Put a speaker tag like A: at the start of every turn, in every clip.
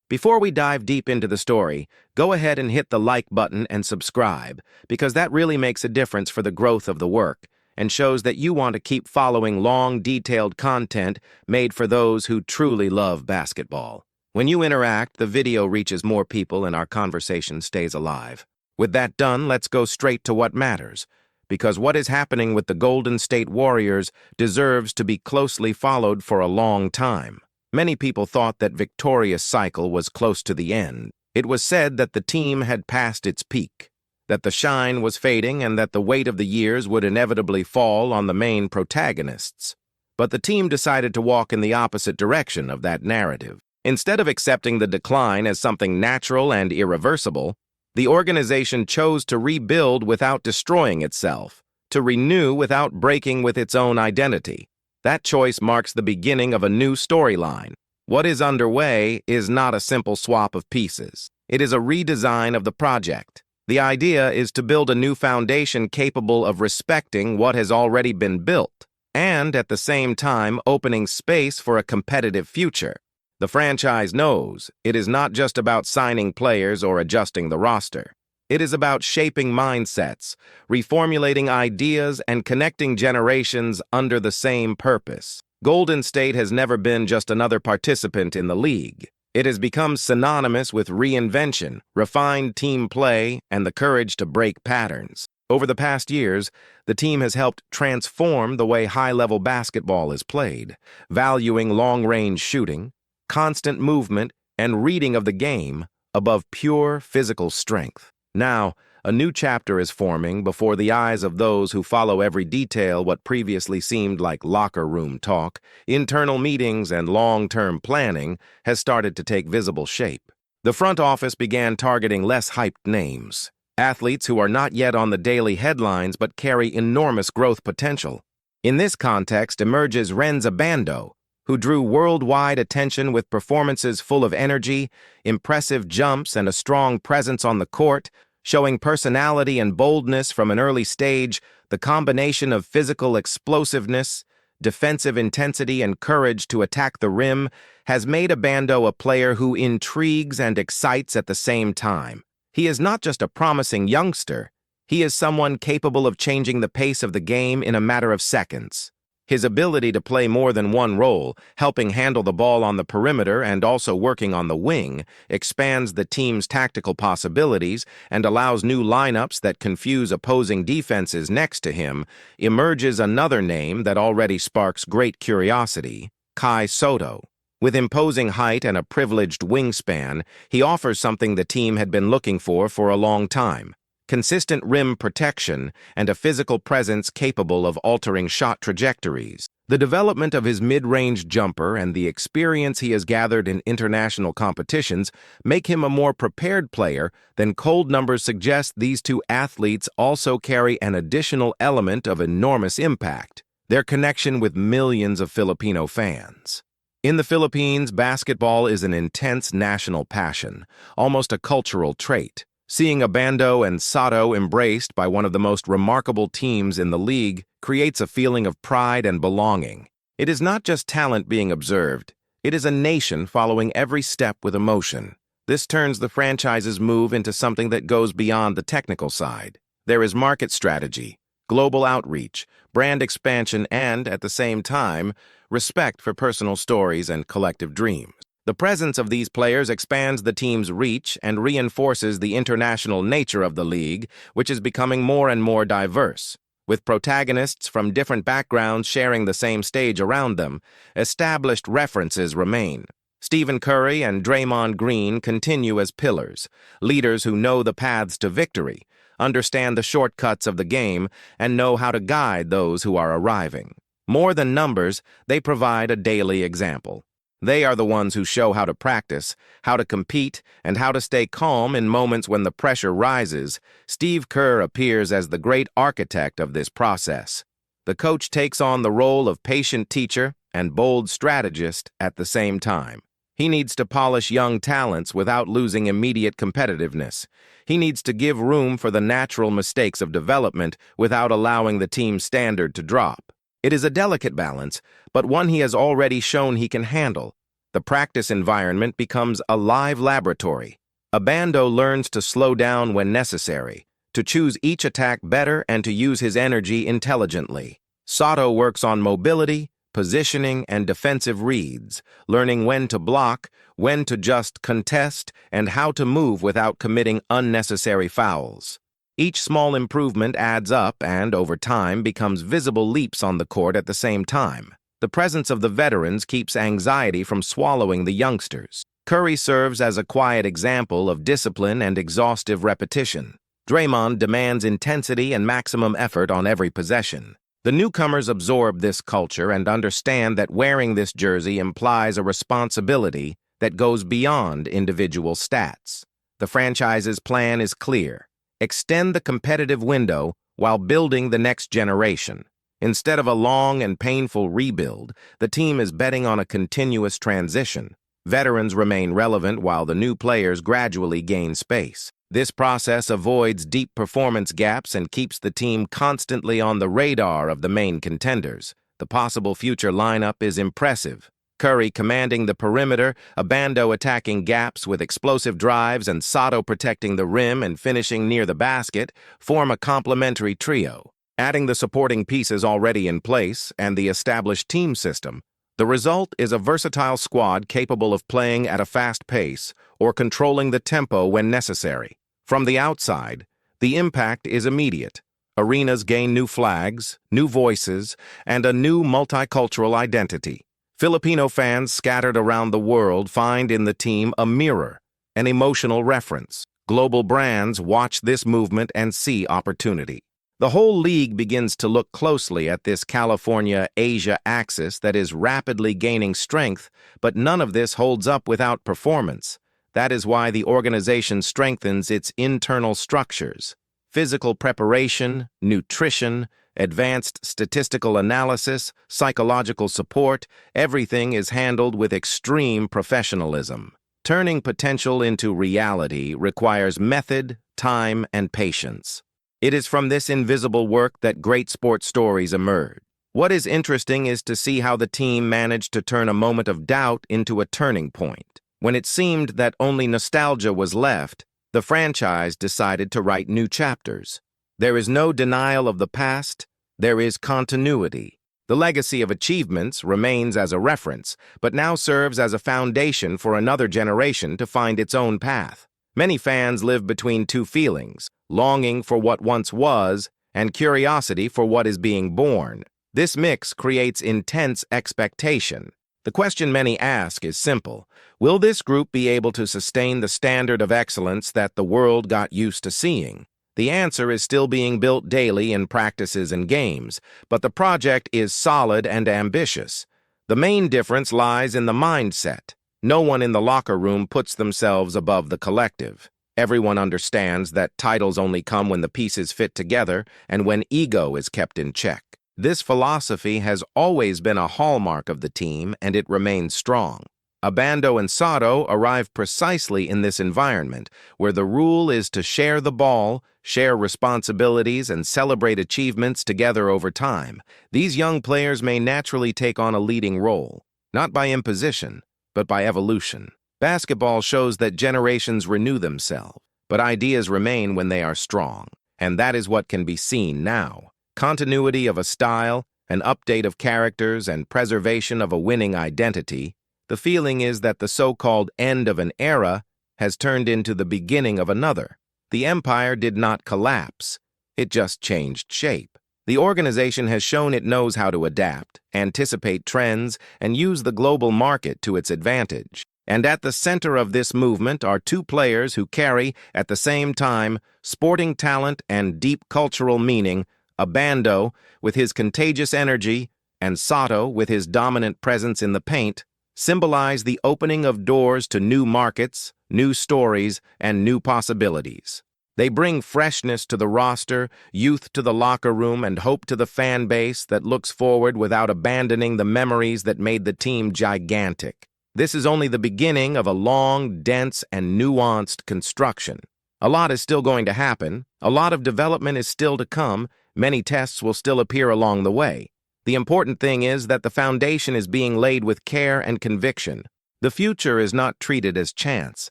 A: Before we dive deep into the story, go ahead and hit the like button and subscribe, because that really makes a difference for the growth of the work and shows that you want to keep following long, detailed content made for those who truly love basketball. When you interact, the video reaches more people and our conversation stays alive. With that done, let's go straight to what matters, because what is happening with the Golden State Warriors deserves to be closely followed for a long time. Many people thought that Victoria's cycle was close to the end. It was said that the team had passed its peak, that the shine was fading, and that the weight of the years would inevitably fall on the main protagonists. But the team decided to walk in the opposite direction of that narrative. Instead of accepting the decline as something natural and irreversible, the organization chose to rebuild without destroying itself, to renew without breaking with its own identity. That choice marks the beginning of a new storyline. What is underway is not a simple swap of pieces. It is a redesign of the project. The idea is to build a new foundation capable of respecting what has already been built, and at the same time opening space for a competitive future. The franchise knows it is not just about signing players or adjusting the roster. It is about shaping mindsets, reformulating ideas, and connecting generations under the same purpose. Golden State has never been just another participant in the league. It has become synonymous with reinvention, refined team play, and the courage to break patterns. Over the past years, the team has helped transform the way high-level basketball is played, valuing long-range shooting, constant movement, and reading of the game above pure physical strength. Now, a new chapter is forming before the eyes of those who follow every detail. What previously seemed like locker room talk, internal meetings, and long-term planning has started to take visible shape. The front office began targeting less hyped names, athletes who are not yet on the daily headlines but carry enormous growth potential. In this context emerges Rhenz Abando, who drew worldwide attention with performances full of energy, impressive jumps, and a strong presence on the court. Showing personality and boldness from an early stage, the combination of physical explosiveness, defensive intensity, and courage to attack the rim has made Abando a player who intrigues and excites at the same time. He is not just a promising youngster, he is someone capable of changing the pace of the game in a matter of seconds. His ability to play more than one role, helping handle the ball on the perimeter and also working on the wing, expands the team's tactical possibilities and allows new lineups that confuse opposing defenses next to him. Emerges another name that already sparks great curiosity: Kai Sotto. With imposing height and a privileged wingspan, he offers something the team had been looking for a long time: consistent rim protection, and a physical presence capable of altering shot trajectories. The development of his mid-range jumper and the experience he has gathered in international competitions make him a more prepared player than cold numbers suggest. These two athletes also carry an additional element of enormous impact: their connection with millions of Filipino fans. In the Philippines, basketball is an intense national passion, almost a cultural trait. Seeing Abando and Sotto embraced by one of the most remarkable teams in the league creates a feeling of pride and belonging. It is not just talent being observed, it is a nation following every step with emotion. This turns the franchise's move into something that goes beyond the technical side. There is market strategy, global outreach, brand expansion, and, at the same time, respect for personal stories and collective dreams. The presence of these players expands the team's reach and reinforces the international nature of the league, which is becoming more and more diverse. With protagonists from different backgrounds sharing the same stage around them, established references remain. Stephen Curry and Draymond Green continue as pillars, leaders who know the paths to victory, understand the shortcuts of the game, and know how to guide those who are arriving. More than numbers, they provide a daily example. They are the ones who show how to practice, how to compete, and how to stay calm in moments when the pressure rises. Steve Kerr appears as the great architect of this process. The coach takes on the role of patient teacher and bold strategist at the same time. He needs to polish young talents without losing immediate competitiveness. He needs to give room for the natural mistakes of development without allowing the team's standard to drop. It is a delicate balance, but one he has already shown he can handle. The practice environment becomes a live laboratory. Abando learns to slow down when necessary, to choose each attack better and to use his energy intelligently. Sotto works on mobility, positioning, and defensive reads, learning when to block, when to just contest, and how to move without committing unnecessary fouls. Each small improvement adds up and, over time, becomes visible leaps on the court at the same time. The presence of the veterans keeps anxiety from swallowing the youngsters. Curry serves as a quiet example of discipline and exhaustive repetition. Draymond demands intensity and maximum effort on every possession. The newcomers absorb this culture and understand that wearing this jersey implies a responsibility that goes beyond individual stats. The franchise's plan is clear: extend the competitive window while building the next generation. Instead of a long and painful rebuild, the team is betting on a continuous transition. Veterans remain relevant while the new players gradually gain space. This process avoids deep performance gaps and keeps the team constantly on the radar of the main contenders. The possible future lineup is impressive. Curry commanding the perimeter, Abando attacking gaps with explosive drives, and Sotto protecting the rim and finishing near the basket form a complementary trio. Adding the supporting pieces already in place and the established team system, the result is a versatile squad capable of playing at a fast pace or controlling the tempo when necessary. From the outside, the impact is immediate. Arenas gain new flags, new voices, and a new multicultural identity. Filipino fans scattered around the world find in the team a mirror, an emotional reference. Global brands watch this movement and see opportunity. The whole league begins to look closely at this California-Asia axis that is rapidly gaining strength, but none of this holds up without performance. That is why the organization strengthens its internal structures. Physical preparation, nutrition, advanced statistical analysis, psychological support, everything is handled with extreme professionalism. Turning potential into reality requires method, time, and patience. It is from this invisible work that great sports stories emerge. What is interesting is to see how the team managed to turn a moment of doubt into a turning point. When it seemed that only nostalgia was left, the franchise decided to write new chapters. There is no denial of the past, there is continuity. The legacy of achievements remains as a reference, but now serves as a foundation for another generation to find its own path. Many fans live between two feelings: longing for what once was and curiosity for what is being born. This mix creates intense expectation. The question many ask is simple: will this group be able to sustain the standard of excellence that the world got used to seeing? The answer is still being built daily in practices and games, but the project is solid and ambitious. The main difference lies in the mindset. No one in the locker room puts themselves above the collective. Everyone understands that titles only come when the pieces fit together and when ego is kept in check. This philosophy has always been a hallmark of the team, and it remains strong. Abando and Sotto arrive precisely in this environment, where the rule is to share the ball, share responsibilities, and celebrate achievements together over time. These young players may naturally take on a leading role, not by imposition, but by evolution. Basketball shows that generations renew themselves, but ideas remain when they are strong, and that is what can be seen now. Continuity of a style, an update of characters, and preservation of a winning identity. The feeling is that the so-called end of an era has turned into the beginning of another. The empire did not collapse, it just changed shape. The organization has shown it knows how to adapt, anticipate trends, and use the global market to its advantage. And at the center of this movement are two players who carry, at the same time, sporting talent and deep cultural meaning: Abando, with his contagious energy, and Sotto, with his dominant presence in the paint, symbolize the opening of doors to new markets, new stories, and new possibilities. They bring freshness to the roster, youth to the locker room, and hope to the fan base that looks forward without abandoning the memories that made the team gigantic. This is only the beginning of a long, dense, and nuanced construction. A lot is still going to happen, a lot of development is still to come, many tests will still appear along the way. The important thing is that the foundation is being laid with care and conviction. The future is not treated as chance,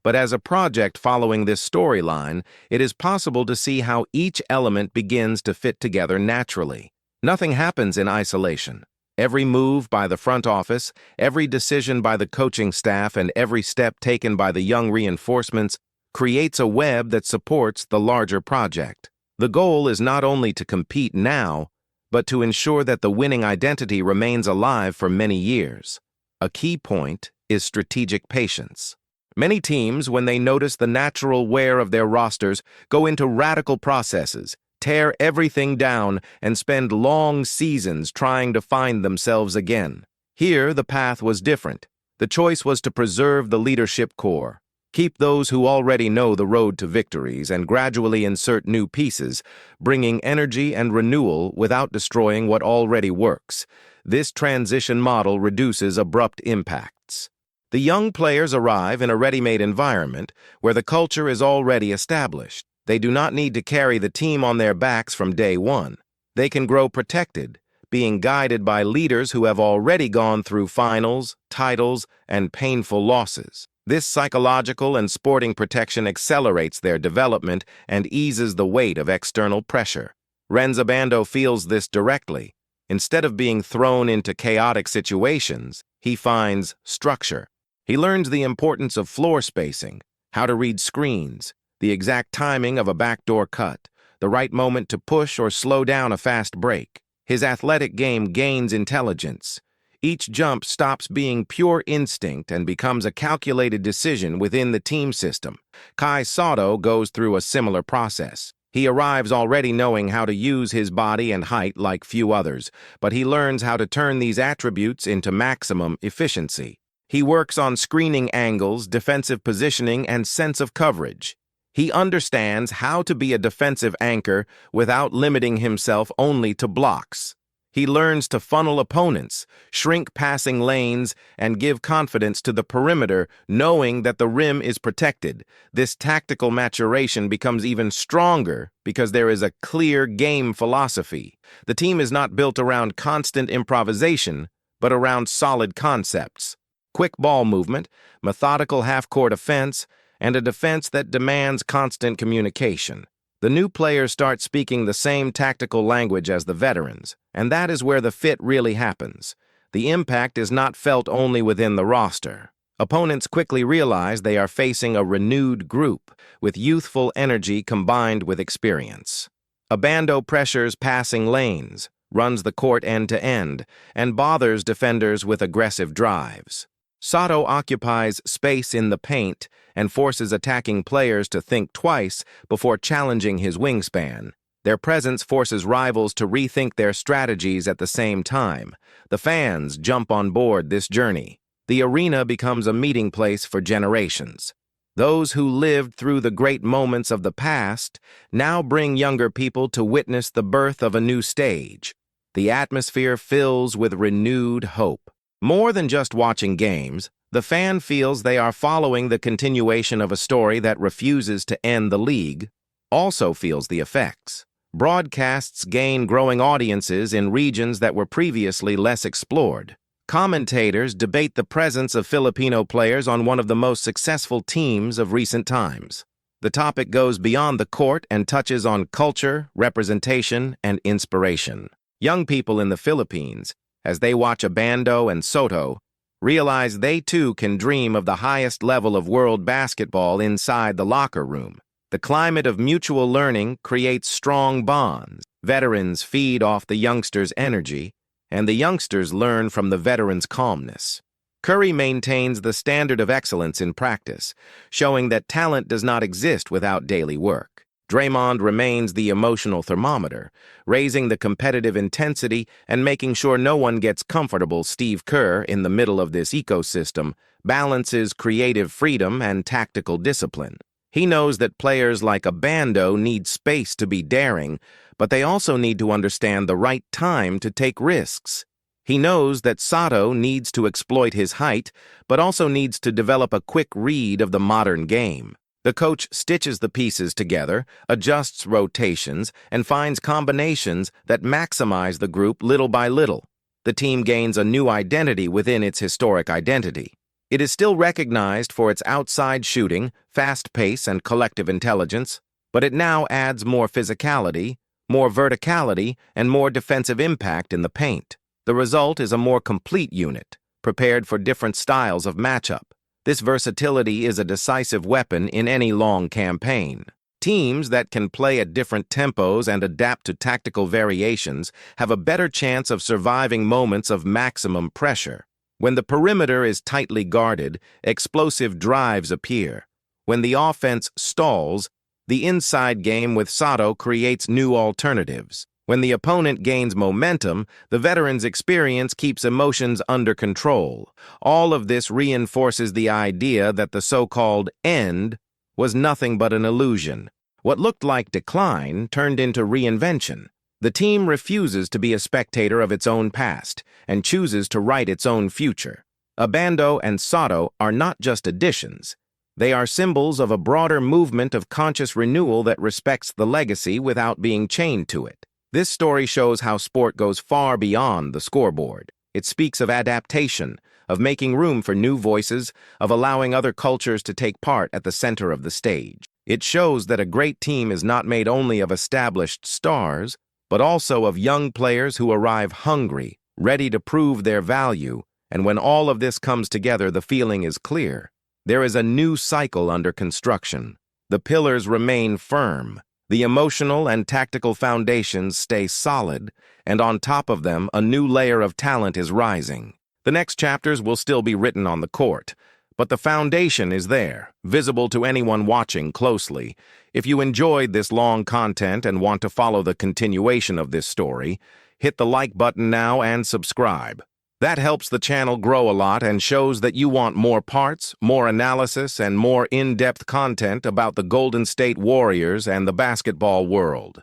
A: but as a project following this storyline. It is possible to see how each element begins to fit together naturally. Nothing happens in isolation. Every move by the front office, every decision by the coaching staff, and every step taken by the young reinforcements creates a web that supports the larger project. The goal is not only to compete now, but to ensure that the winning identity remains alive for many years. A key point is strategic patience. Many teams, when they notice the natural wear of their rosters, go into radical processes, tear everything down, and spend long seasons trying to find themselves again. Here, the path was different. The choice was to preserve the leadership core, keep those who already know the road to victories, and gradually insert new pieces, bringing energy and renewal without destroying what already works. This transition model reduces abrupt impacts. The young players arrive in a ready-made environment where the culture is already established. They do not need to carry the team on their backs from day one. They can grow protected, being guided by leaders who have already gone through finals, titles, and painful losses. This psychological and sporting protection accelerates their development and eases the weight of external pressure. Rhenz Abando feels this directly. Instead of being thrown into chaotic situations, he finds structure. He learns the importance of floor spacing, how to read screens, the exact timing of a backdoor cut, the right moment to push or slow down a fast break. His athletic game gains intelligence. Each jump stops being pure instinct and becomes a calculated decision within the team system. Kai Sotto goes through a similar process. He arrives already knowing how to use his body and height like few others, but he learns how to turn these attributes into maximum efficiency. He works on screening angles, defensive positioning, and sense of coverage. He understands how to be a defensive anchor without limiting himself only to blocks. He learns to funnel opponents, shrink passing lanes, and give confidence to the perimeter, knowing that the rim is protected. This tactical maturation becomes even stronger because there is a clear game philosophy. The team is not built around constant improvisation, but around solid concepts. Quick ball movement, methodical half-court offense, and a defense that demands constant communication. The new players start speaking the same tactical language as the veterans, and that is where the fit really happens. The impact is not felt only within the roster. Opponents quickly realize they are facing a renewed group, with youthful energy combined with experience. Abando pressures passing lanes, runs the court end-to-end, and bothers defenders with aggressive drives. Sotto occupies space in the paint and forces attacking players to think twice before challenging his wingspan. Their presence forces rivals to rethink their strategies at the same time. The fans jump on board this journey. The arena becomes a meeting place for generations. Those who lived through the great moments of the past now bring younger people to witness the birth of a new stage. The atmosphere fills with renewed hope. More than just watching games, the fan feels they are following the continuation of a story that refuses to end. The league also feels the effects. Broadcasts gain growing audiences in regions that were previously less explored. Commentators debate the presence of Filipino players on one of the most successful teams of recent times. The topic goes beyond the court and touches on culture, representation, and inspiration. Young people in the Philippines, as they watch Abando and Sotto, realize they too can dream of the highest level of world basketball inside the locker room. The climate of mutual learning creates strong bonds. Veterans feed off the youngsters' energy, and the youngsters learn from the veterans' calmness. Curry maintains the standard of excellence in practice, showing that talent does not exist without daily work. Draymond remains the emotional thermometer, raising the competitive intensity and making sure no one gets comfortable. Steve Kerr, in the middle of this ecosystem, balances creative freedom and tactical discipline. He knows that players like Abando need space to be daring, but they also need to understand the right time to take risks. He knows that Sotto needs to exploit his height, but also needs to develop a quick read of the modern game. The coach stitches the pieces together, adjusts rotations, and finds combinations that maximize the group little by little. The team gains a new identity within its historic identity. It is still recognized for its outside shooting, fast pace, and collective intelligence, but it now adds more physicality, more verticality, and more defensive impact in the paint. The result is a more complete unit, prepared for different styles of matchup. This versatility is a decisive weapon in any long campaign. Teams that can play at different tempos and adapt to tactical variations have a better chance of surviving moments of maximum pressure. When the perimeter is tightly guarded, explosive drives appear. When the offense stalls, the inside game with Sotto creates new alternatives. When the opponent gains momentum, the veteran's experience keeps emotions under control. All of this reinforces the idea that the so-called end was nothing but an illusion. What looked like decline turned into reinvention. The team refuses to be a spectator of its own past and chooses to write its own future. Abando and Sotto are not just additions. They are symbols of a broader movement of conscious renewal that respects the legacy without being chained to it. This story shows how sport goes far beyond the scoreboard. It speaks of adaptation, of making room for new voices, of allowing other cultures to take part at the center of the stage. It shows that a great team is not made only of established stars, but also of young players who arrive hungry, ready to prove their value, and when all of this comes together, the feeling is clear. There is a new cycle under construction. The pillars remain firm, the emotional and tactical foundations stay solid, and on top of them, a new layer of talent is rising. The next chapters will still be written on the court, but the foundation is there, visible to anyone watching closely. If you enjoyed this long content and want to follow the continuation of this story, hit the like button now and subscribe. That helps the channel grow a lot and shows that you want more parts, more analysis, and more in-depth content about the Golden State Warriors and the basketball world.